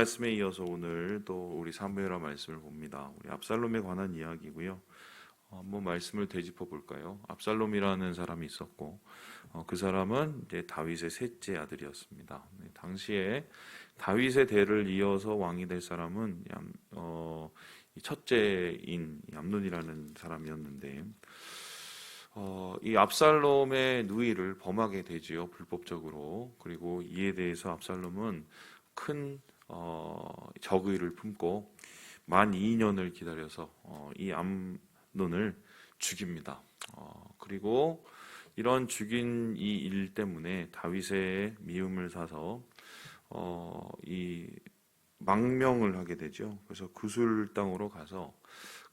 말씀에 이어서 오늘 또 우리 사무엘하 말씀을 봅니다. 우리 압살롬에 관한 이야기고요. 한번 말씀을 되짚어 볼까요? 압살롬이라는 사람이 있었고, 그 사람은 이제 다윗의 셋째 아들이었습니다. 당시에 다윗의 대를 이어서 왕이 될 사람은 첫째인 암논이라는 사람이었는데, 이 압살롬의 누이를 범하게 되지요, 불법적으로. 그리고 이에 대해서 압살롬은 큰 적의를 품고 만 2년을 기다려서 이 암논을 죽입니다. 그리고 이런 죽인 이 일 때문에 다윗의 미움을 사서 이 망명을 하게 되죠. 그래서 구술 땅으로 가서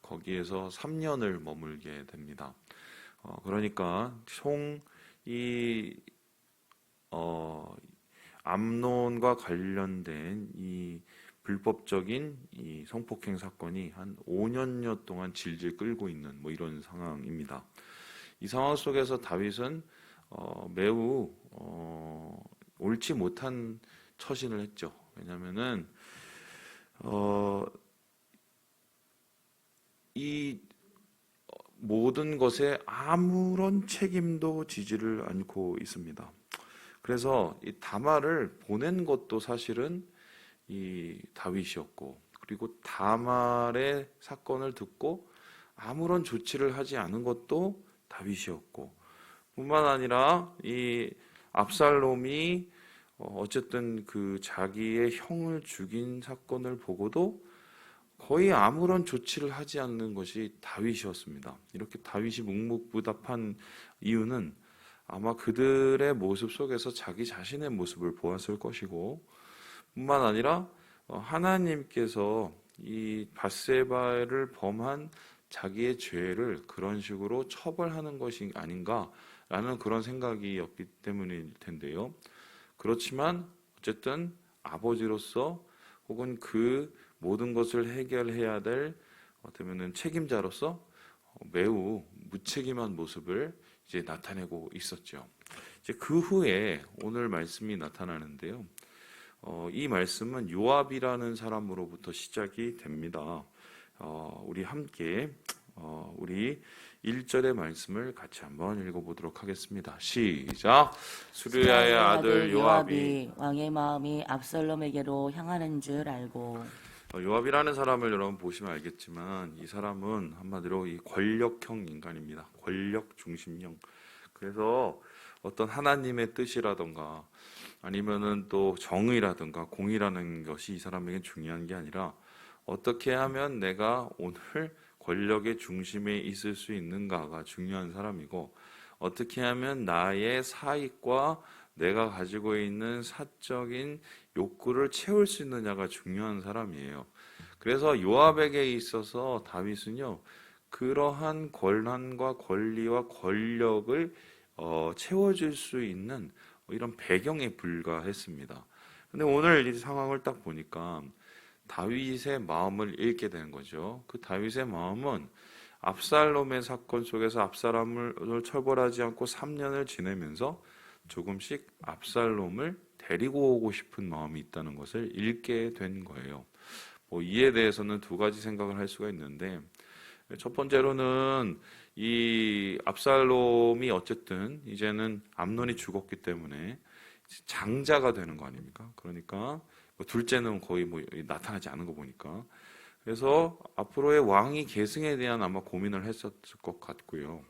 거기에서 3년을 머물게 됩니다. 그러니까 총 이 암논과 관련된 이 불법적인 이 성폭행 사건이 한 5년여 동안 질질 끌고 있는 이런 상황입니다. 이 상황 속에서 다윗은 매우 옳지 못한 처신을 했죠. 왜냐하면은 이 모든 것에 아무런 책임도 지지를 않고 있습니다. 그래서 이 다말을 보낸 것도 사실은 이 다윗이었고, 그리고 다말의 사건을 듣고 아무런 조치를 하지 않은 것도 다윗이었고, 뿐만 아니라 이 압살롬이 어쨌든 그 자기의 형을 죽인 사건을 보고도 거의 아무런 조치를 하지 않는 것이 다윗이었습니다. 이렇게 다윗이 묵묵부답한 이유는 아마 그들의 모습 속에서 자기 자신의 모습을 보았을 것이고, 뿐만 아니라 하나님께서 이 밧세바를 범한 자기의 죄를 그런 식으로 처벌하는 것이 아닌가라는 그런 생각이었기 때문일 텐데요. 그렇지만 어쨌든 아버지로서 혹은 그 모든 것을 해결해야 될 어쩌면은 책임자로서 매우 무책임한 모습을 이제 나타내고 있었죠. 이제 그 후에 오늘 말씀이 나타나는데요. 이 말씀은 요압이라는 사람으로부터 시작이 됩니다. 우리 함께 우리 1절의 말씀을 같이 한번 읽어보도록 하겠습니다. 시작. 수르야의 아들 요압이 왕의 마음이 압살롬에게로 향하는 줄 알고. 요압이라는 사람을 여러분 보시면 알겠지만 이 사람은 한마디로 이 권력형 인간입니다. 권력 중심형. 그래서 어떤 하나님의 뜻이라던가 아니면은 또 정의라든가 공의라는 것이 이 사람에게 중요한 게 아니라 어떻게 하면 내가 오늘 권력의 중심에 있을 수 있는가가 중요한 사람이고, 어떻게 하면 나의 사익과 내가 가지고 있는 사적인 욕구를 채울 수 있느냐가 중요한 사람이에요. 그래서 요압에게 있어서 다윗은요, 그러한 권한과 권리와 권력을 채워줄 수 있는 이런 배경에 불과했습니다. 근데 오늘 이 상황을 딱 보니까 다윗의 마음을 읽게 되는 거죠. 그 다윗의 마음은 압살롬의 사건 속에서 압살롬을 처벌하지 않고 3년을 지내면서 조금씩 압살롬을 데리고 오고 싶은 마음이 있다는 것을 읽게 된 거예요. 이에 대해서는 두 가지 생각을 할 수가 있는데, 첫 번째로는 이 압살롬이 어쨌든 이제는 암논이 죽었기 때문에 장자가 되는 거 아닙니까? 그러니까 둘째는 거의 나타나지 않은 거 보니까, 그래서 앞으로의 왕위 계승에 대한 아마 고민을 했었을 것 같고요.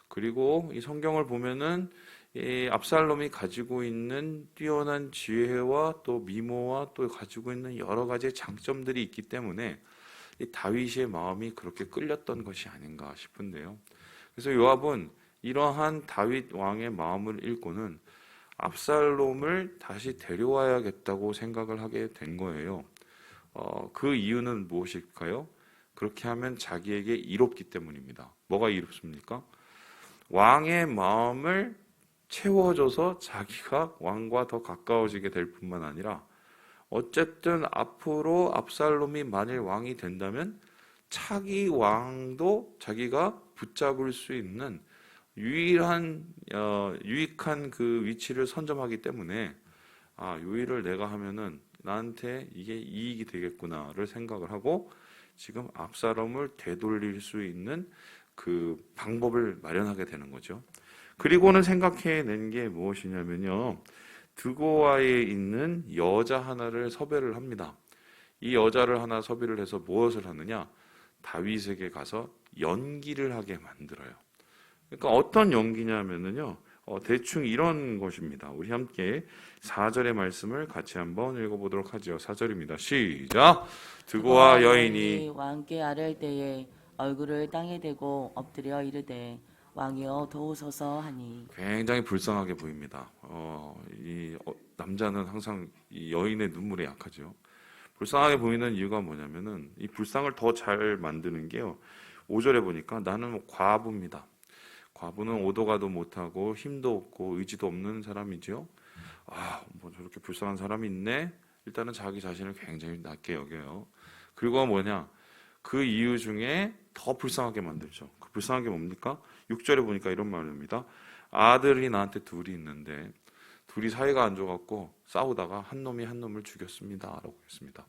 그리고 이 성경을 보면은 이 압살롬이 가지고 있는 뛰어난 지혜와 또 미모와 또 가지고 있는 여러 가지 장점들이 있기 때문에 이 다윗의 마음이 그렇게 끌렸던 것이 아닌가 싶은데요. 그래서 요압은 이러한 다윗 왕의 마음을 읽고는 압살롬을 다시 데려와야겠다고 생각을 하게 된 거예요. 그 이유는 무엇일까요? 그렇게 하면 자기에게 이롭기 때문입니다. 뭐가 이롭습니까? 왕의 마음을 채워줘서 자기가 왕과 더 가까워지게 될 뿐만 아니라, 어쨌든 앞으로 압살롬이 만일 왕이 된다면 차기 왕도 자기가 붙잡을 수 있는 유익한 그 위치를 선점하기 때문에 이 일을 내가 하면은 나한테 이게 이익이 되겠구나를 생각을 하고 지금 압살롬을 되돌릴 수 있는 그 방법을 마련하게 되는 거죠. 그리고는 생각해낸 게 무엇이냐면요. 드고아에 있는 여자 하나를 섭외를 합니다. 이 여자를 하나 섭외를 해서 무엇을 하느냐? 다윗에게 가서 연기를 하게 만들어요. 그러니까 어떤 연기냐면요. 대충 이런 것입니다. 우리 함께 4절의 말씀을 같이 한번 읽어보도록 하죠. 4절입니다. 시작! 드고아 여인이 왕께 아랠 때에 얼굴을 땅에 대고 엎드려 이르되 왕이여 도우소서 하니 굉장히 불쌍하게 보입니다. 남자는 항상 이 여인의 눈물에 약하죠. 불쌍하게 보이는 이유가 뭐냐면은 이 불쌍을 더 잘 만드는 게요. 5절에 보니까 나는 과부입니다. 과부는 오도 가도 못하고 힘도 없고 의지도 없는 사람이죠. 뭐 저렇게 불쌍한 사람이 있네. 일단은 자기 자신을 굉장히 낮게 여겨요. 그리고 뭐냐? 그 이유 중에 더 불쌍하게 만들죠. 그 불쌍한 게 뭡니까? 6절에 보니까 이런 말입니다. 아들이 나한테 둘이 있는데 둘이 사이가 안 좋아갖고 싸우다가 한 놈이 한 놈을 죽였습니다. 라고 했습니다.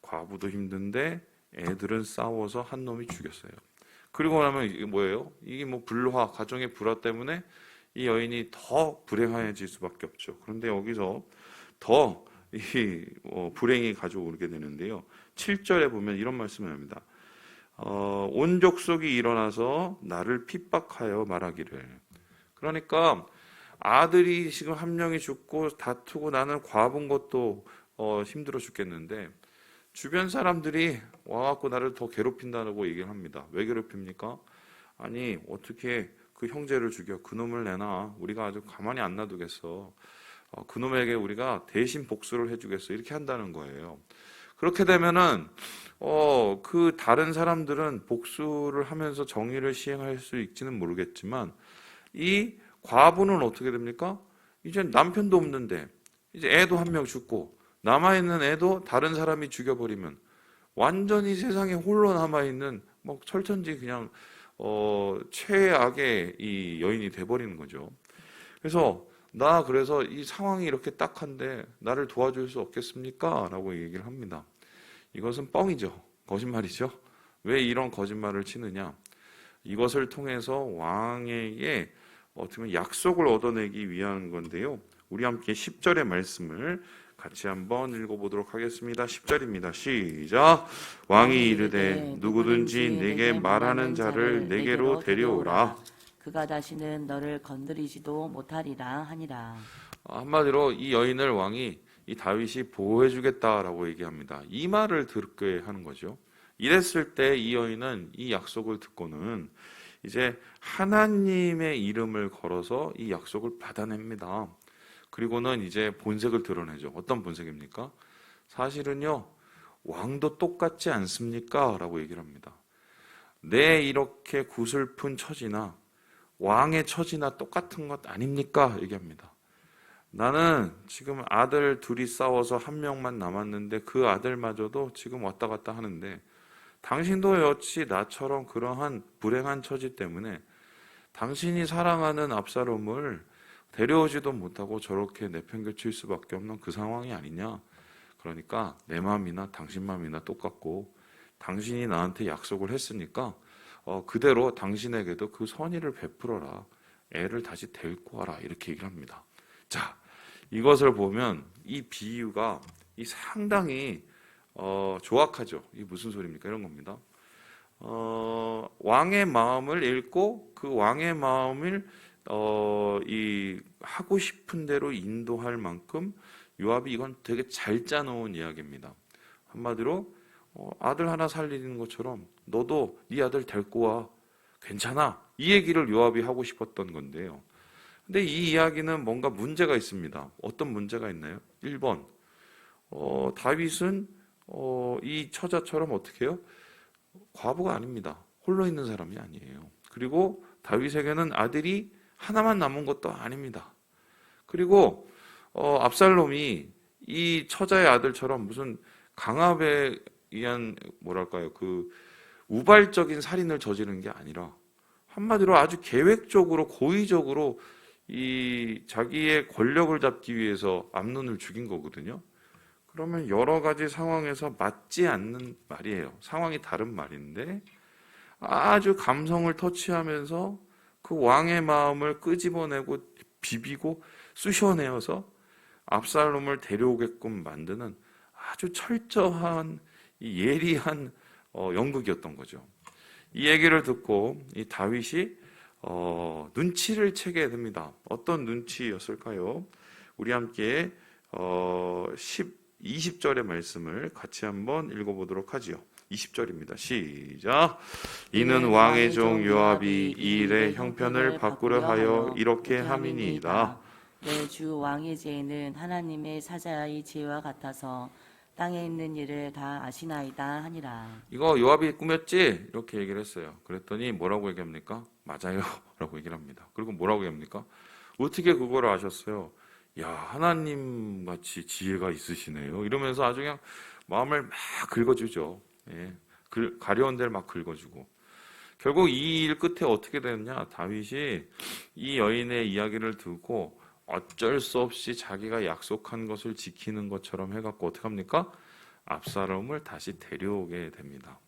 과부도 힘든데 애들은 싸워서 한 놈이 죽였어요. 그리고 나면 이게 뭐예요? 이게 뭐 불화, 가정의 불화 때문에 이 여인이 더 불행해질 수밖에 없죠. 그런데 여기서 더 불행이 가져오게 되는데요. 7절에 보면 이런 말씀을 합니다. 온 족속이 일어나서 나를 핍박하여 말하기를. 그러니까 아들이 지금 한 명이 죽고 다투고 나는 과부인 것도 힘들어 죽겠는데 주변 사람들이 와갖고 나를 더 괴롭힌다고 얘기를 합니다. 왜 괴롭힙니까? 아니 어떻게 그 형제를 죽여 그놈을 내놔 우리가 아주 가만히 안 놔두겠어. 그놈에게 우리가 대신 복수를 해주겠어. 이렇게 한다는 거예요. 그렇게 되면은 그 다른 사람들은 복수를 하면서 정의를 시행할 수 있지는 모르겠지만 이 과부는 어떻게 됩니까? 이제 남편도 없는데 이제 애도 한 명 죽고 남아있는 애도 다른 사람이 죽여버리면 완전히 세상에 홀로 남아있는 뭐 철천지 그냥 최악의 이 여인이 돼버리는 거죠. 그래서 이 상황이 이렇게 딱한데 나를 도와줄 수 없겠습니까? 라고 얘기를 합니다. 이것은 뻥이죠. 거짓말이죠. 왜 이런 거짓말을 치느냐? 이것을 통해서 왕에게 어떻게 보면 약속을 얻어내기 위한 건데요. 우리 함께 10절의 말씀을 같이 한번 읽어보도록 하겠습니다. 10절입니다. 시작! 왕이 이르되 누구든지 내게 말하는 자를 내게로 데려오라. 그가 다시는 너를 건드리지도 못하리라 하니라. 한마디로 이 여인을 왕이 이 다윗이 보호해주겠다라고 얘기합니다. 이 말을 듣게 하는 거죠. 이랬을 때 이 여인은 이 약속을 듣고는 이제 하나님의 이름을 걸어서 이 약속을 받아냅니다. 그리고는 이제 본색을 드러내죠. 어떤 본색입니까? 사실은요, 왕도 똑같지 않습니까? 라고 얘기를 합니다. 내 이렇게 구슬픈 처지나 왕의 처지나 똑같은 것 아닙니까? 얘기합니다. 나는 지금 아들 둘이 싸워서 한 명만 남았는데 그 아들마저도 지금 왔다 갔다 하는데 당신도 역시 나처럼 그러한 불행한 처지 때문에 당신이 사랑하는 압살롬을 데려오지도 못하고 저렇게 내팽개칠 수밖에 없는 그 상황이 아니냐. 그러니까 내 마음이나 당신 마음이나 똑같고 당신이 나한테 약속을 했으니까 그대로 당신에게도 그 선의를 베풀어라. 애를 다시 데리고 와라. 이렇게 얘기를 합니다. 자, 이것을 보면 이 비유가 상당히 조악하죠. 이게 무슨 소리입니까? 이런 겁니다. 왕의 마음을 읽고 그 왕의 마음을 이 하고 싶은 대로 인도할 만큼 요압이 이건 되게 잘 짜놓은 이야기입니다. 한마디로 아들 하나 살리는 것처럼 너도 네 아들 데리고 와. 괜찮아. 이 얘기를 요압이 하고 싶었던 건데요. 근데 이 이야기는 뭔가 문제가 있습니다. 어떤 문제가 있나요? 1번 다윗은 이 처자처럼 어떻게 해요? 과부가 아닙니다. 홀로 있는 사람이 아니에요. 그리고 다윗에게는 아들이 하나만 남은 것도 아닙니다. 그리고 압살롬이 이 처자의 아들처럼 무슨 강압에 의한 뭐랄까요 그 우발적인 살인을 저지른 게 아니라 한마디로 아주 계획적으로 고의적으로 이 자기의 권력을 잡기 위해서 암논을 죽인 거거든요. 그러면 여러 가지 상황에서 맞지 않는 말이에요. 상황이 다른 말인데 아주 감성을 터치하면서 그 왕의 마음을 끄집어내고 비비고 쑤셔내어서 압살롬을 데려오게끔 만드는 아주 철저한 이 예리한 연극이었던 거죠. 이 얘기를 듣고 이 다윗이 눈치를 채게 됩니다. 어떤 눈치였을까요? 우리 함께 20절의 말씀을 같이 한번 읽어보도록 하지요. 20절입니다. 시작. 이는 왕의 종 요압이 이 일의 형편을 바꾸려 하여 이렇게 함이니이다. 내 주 왕의 죄는 하나님의 사자의 죄와 같아서 땅에 있는 일을 다 아시나이다 하니라. 이거 요압이 꾸몄지? 이렇게 얘기를 했어요. 그랬더니 뭐라고 얘기합니까? 맞아요 라고 얘기를 합니다. 그리고 뭐라고 얘기합니까? 어떻게 그걸 아셨어요? 야, 하나님 같이 지혜가 있으시네요. 이러면서 아주 그냥 마음을 막 긁어주죠. 예, 가려운 데를 막 긁어주고. 결국 이 일 끝에 어떻게 되느냐? 다윗이 이 여인의 이야기를 듣고 어쩔 수 없이 자기가 약속한 것을 지키는 것처럼 해갖고 어떻게 합니까? 압살롬을 다시 데려오게 됩니다.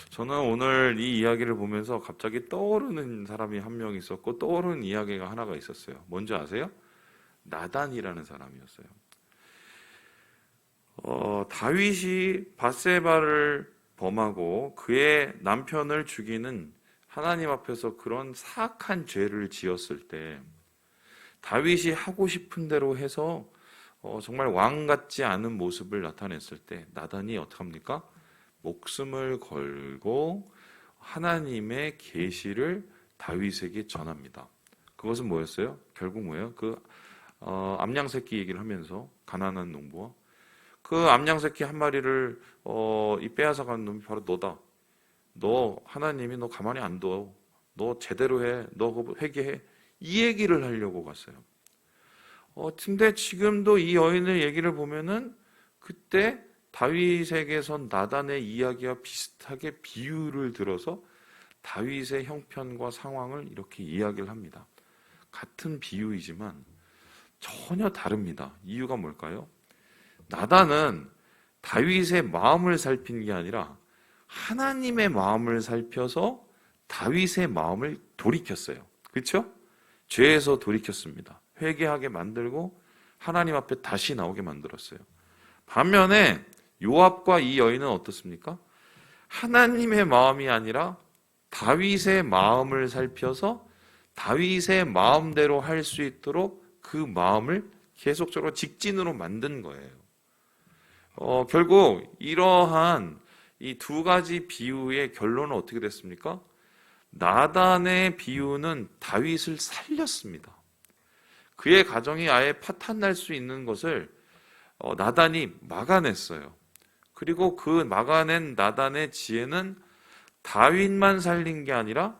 저는 오늘 이 이야기를 보면서 갑자기 떠오르는 사람이 한 명 있었고 떠오르는 이야기가 하나가 있었어요. 뭔지 아세요? 나단이라는 사람이었어요. 다윗이 밧세바를 범하고 그의 남편을 죽이는 하나님 앞에서 그런 사악한 죄를 지었을 때 다윗이 하고 싶은 대로 해서 정말 왕 같지 않은 모습을 나타냈을 때 나단이 어떻게 합니까? 목숨을 걸고 하나님의 계시를 다윗에게 전합니다. 그것은 뭐였어요? 결국 뭐예요? 암양 새끼 얘기를 하면서 가난한 농부와 그 암양 새끼 한 마리를 빼앗아 간 놈이 바로 너다. 너 하나님이 너 가만히 안 둬. 너 제대로 해. 너 그거 회개해. 이 얘기를 하려고 갔어요. 근데 지금도 이 여인의 얘기를 보면은 그때 다윗에게선 나단의 이야기와 비슷하게 비유를 들어서 다윗의 형편과 상황을 이렇게 이야기를 합니다. 같은 비유이지만 전혀 다릅니다. 이유가 뭘까요? 나단은 다윗의 마음을 살핀 게 아니라 하나님의 마음을 살펴서 다윗의 마음을 돌이켰어요. 그렇죠? 죄에서 돌이켰습니다. 회개하게 만들고 하나님 앞에 다시 나오게 만들었어요. 반면에 요압과 이 여인은 어떻습니까? 하나님의 마음이 아니라 다윗의 마음을 살펴서 다윗의 마음대로 할 수 있도록 그 마음을 계속적으로 직진으로 만든 거예요. 결국 이러한 이 두 가지 비유의 결론은 어떻게 됐습니까? 나단의 비유는 다윗을 살렸습니다. 그의 가정이 아예 파탄날 수 있는 것을 나단이 막아냈어요. 그리고 그 막아낸 나단의 지혜는 다윗만 살린 게 아니라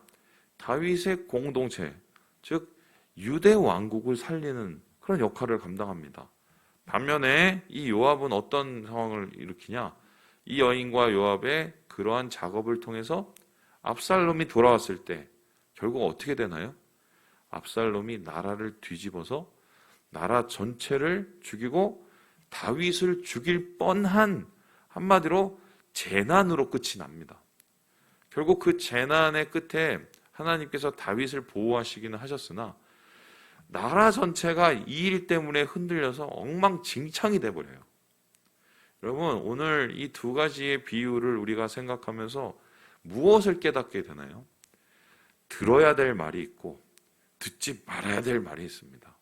다윗의 공동체, 즉 유대 왕국을 살리는 그런 역할을 감당합니다. 반면에 이 요압은 어떤 상황을 일으키냐? 이 여인과 요압의 그러한 작업을 통해서 압살롬이 돌아왔을 때 결국 어떻게 되나요? 압살롬이 나라를 뒤집어서 나라 전체를 죽이고 다윗을 죽일 뻔한 한마디로 재난으로 끝이 납니다. 결국 그 재난의 끝에 하나님께서 다윗을 보호하시기는 하셨으나 나라 전체가 이 일 때문에 흔들려서 엉망진창이 돼버려요. 여러분, 오늘 이 두 가지의 비유를 우리가 생각하면서 무엇을 깨닫게 되나요? 들어야 될 말이 있고 듣지 말아야 될 말이 있습니다.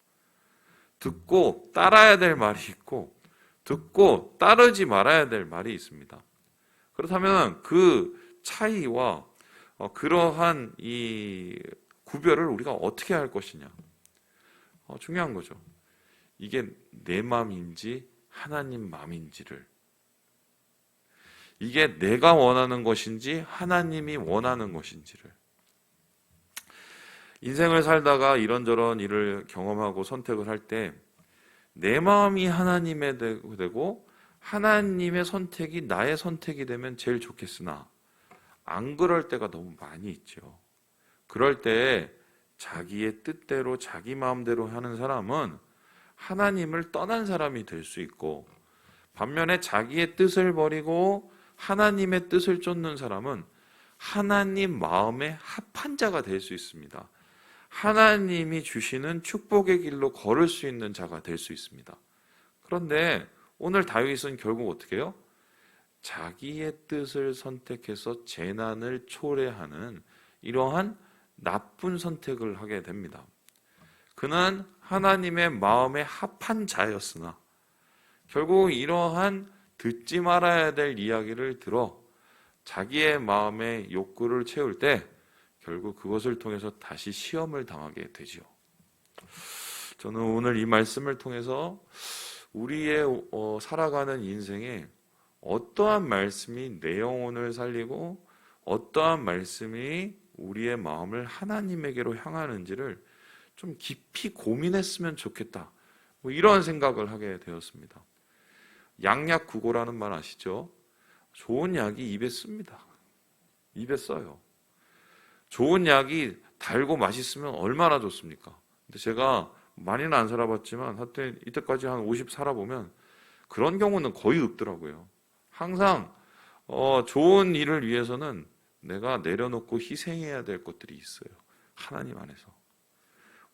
듣고 따라야 될 말이 있고 듣고 따르지 말아야 될 말이 있습니다. 그렇다면 그 차이와 그러한 이 구별을 우리가 어떻게 할 것이냐? 중요한 거죠. 이게 내 마음인지 하나님 마음인지를, 이게 내가 원하는 것인지 하나님이 원하는 것인지를. 인생을 살다가 이런저런 일을 경험하고 선택을 할 때 내 마음이 하나님의 되고 하나님의 선택이 나의 선택이 되면 제일 좋겠으나 안 그럴 때가 너무 많이 있죠. 그럴 때 자기의 뜻대로 자기 마음대로 하는 사람은 하나님을 떠난 사람이 될 수 있고, 반면에 자기의 뜻을 버리고 하나님의 뜻을 쫓는 사람은 하나님 마음에 합한 자가 될 수 있습니다. 하나님이 주시는 축복의 길로 걸을 수 있는 자가 될 수 있습니다. 그런데 오늘 다윗은 결국 어떻게 해요? 자기의 뜻을 선택해서 재난을 초래하는 이러한 나쁜 선택을 하게 됩니다. 그는 하나님의 마음에 합한 자였으나 결국 이러한 듣지 말아야 될 이야기를 들어 자기의 마음의 욕구를 채울 때 결국 그것을 통해서 다시 시험을 당하게 되지요. 저는 오늘 이 말씀을 통해서 우리의 살아가는 인생에 어떠한 말씀이 내 영혼을 살리고 어떠한 말씀이 우리의 마음을 하나님에게로 향하는지를 좀 깊이 고민했으면 좋겠다. 이런 생각을 하게 되었습니다. 양약구고라는 말 아시죠? 좋은 약이 입에 씁니다. 입에 써요. 좋은 약이 달고 맛있으면 얼마나 좋습니까? 근데 제가 많이는 안 살아봤지만 하여튼 이때까지 한 50 살아보면 그런 경우는 거의 없더라고요. 항상 좋은 일을 위해서는 내가 내려놓고 희생해야 될 것들이 있어요. 하나님 안에서.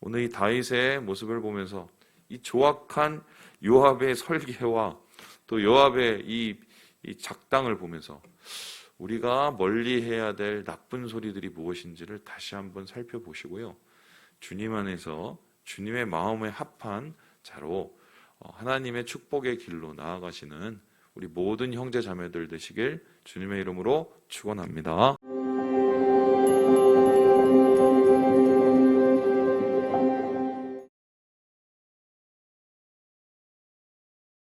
오늘 이 다윗의 모습을 보면서 이 조악한 요압의 설계와 또 요압의 이 작당을 보면서 우리가 멀리해야 될 나쁜 소리들이 무엇인지를 다시 한번 살펴보시고요. 주님 안에서 주님의 마음에 합한 자로 하나님의 축복의 길로 나아가시는 우리 모든 형제 자매들 되시길 주님의 이름으로 축원합니다.